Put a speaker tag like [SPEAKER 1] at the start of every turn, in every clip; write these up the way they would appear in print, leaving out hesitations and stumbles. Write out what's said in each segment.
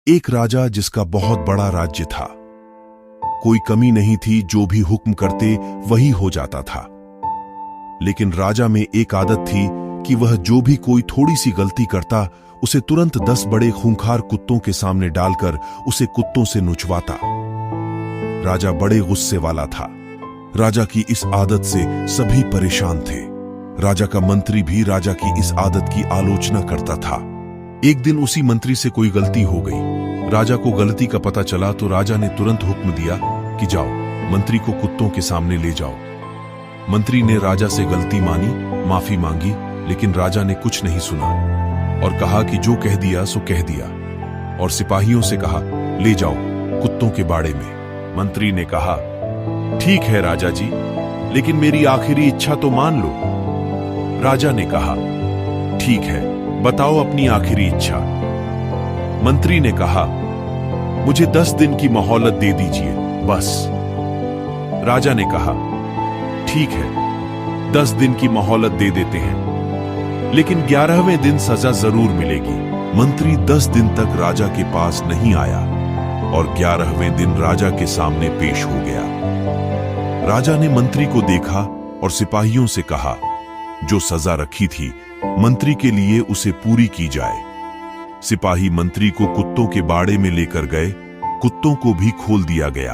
[SPEAKER 1] एक राजा जिसका बहुत बड़ा राज्य था। कोई कमी नहीं थी, जो भी हुक्म करते वही हो जाता था। लेकिन राजा में एक आदत थी कि वह जो भी कोई थोड़ी सी गलती करता उसे तुरंत 10 बड़े खूंखार कुत्तों के सामने डालकर उसे कुत्तों से नुचवाता। राजा बड़े गुस्से वाला था। राजा की इस आदत से सभी परेशान थे। राजा का मंत्री भी राजा की इस आदत की आलोचना करता था। एक दिन उसी मंत्री से कोई गलती हो गई। राजा को गलती का पता चला तो राजा ने तुरंत हुक्म दिया कि जाओ, मंत्री को कुत्तों के सामने ले जाओ। मंत्री ने राजा से गलती मानी, माफी मांगी, लेकिन राजा ने कुछ नहीं सुना और कहा कि जो कह दिया सो कह दिया, और सिपाहियों से कहा ले जाओ कुत्तों के बाड़े में। मंत्री ने कहा ठीक है राजा जी, लेकिन मेरी आखिरी इच्छा तो मान लो। राजा ने कहा ठीक है, बताओ अपनी आखिरी इच्छा। मंत्री ने कहा मुझे 10 दिन की मोहलत दे दीजिए बस। राजा ने कहा ठीक है, 10 दिन की मोहलत दे देते हैं, लेकिन 11वें दिन सजा जरूर मिलेगी। मंत्री 10 दिन तक राजा के पास नहीं आया और 11वें दिन राजा के सामने पेश हो गया। राजा ने मंत्री को देखा और सिपाहियों से कहा जो सजा रखी थी मंत्री के लिए उसे पूरी की जाए। सिपाही मंत्री को कुत्तों के बाड़े में लेकर गए। कुत्तों को भी खोल दिया गया,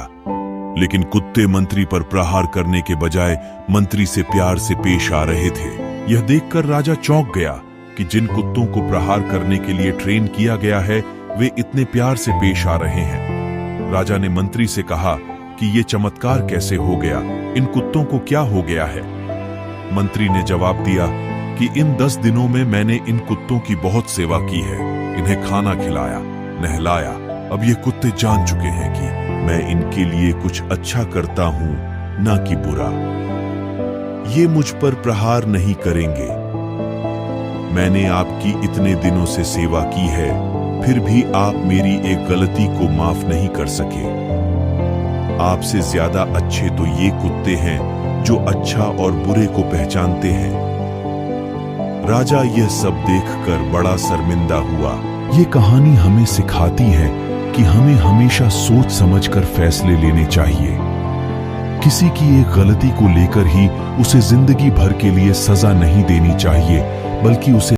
[SPEAKER 1] लेकिन कुत्ते मंत्री पर प्रहार करने के बजाय मंत्री से प्यार से पेश आ रहे थे। यह देखकर राजा चौंक गया कि जिन कुत्तों को प्रहार करने के लिए ट्रेन किया गया है वे इतने प्यार से पेश आ रहे हैं। राजा ने मंत्री से कहा कि ये चमत्कार कैसे हो गया, इन कुत्तों को क्या हो गया है। मंत्री ने जवाब दिया कि इन 10 दिनों में मैंने इन कुत्तों की बहुत सेवा की है, इन्हें खाना खिलाया, नहलाया। अब ये कुत्ते जान चुके हैं कि मैं इनके लिए कुछ अच्छा करता हूं, ना कि बुरा। ये मुझ पर प्रहार नहीं करेंगे। मैंने आपकी इतने दिनों से सेवा की है, फिर भी आप मेरी एक गलती को माफ नहीं कर सके। आपसे ज्यादा अच्छे तो ये कुत्ते हैं जो अच्छा और बुरे को पहचानते हैं। राजा यह सब देखकर बड़ा शर्मिंदा हुआ। ये कहानी हमें सिखाती है कि हमें हमेशा सोच समझकर फैसले लेने चाहिए। किसी की एक गलती को लेकर ही उसे जिंदगी भर के लिए सजा नहीं देनी चाहिए, बल्कि उसे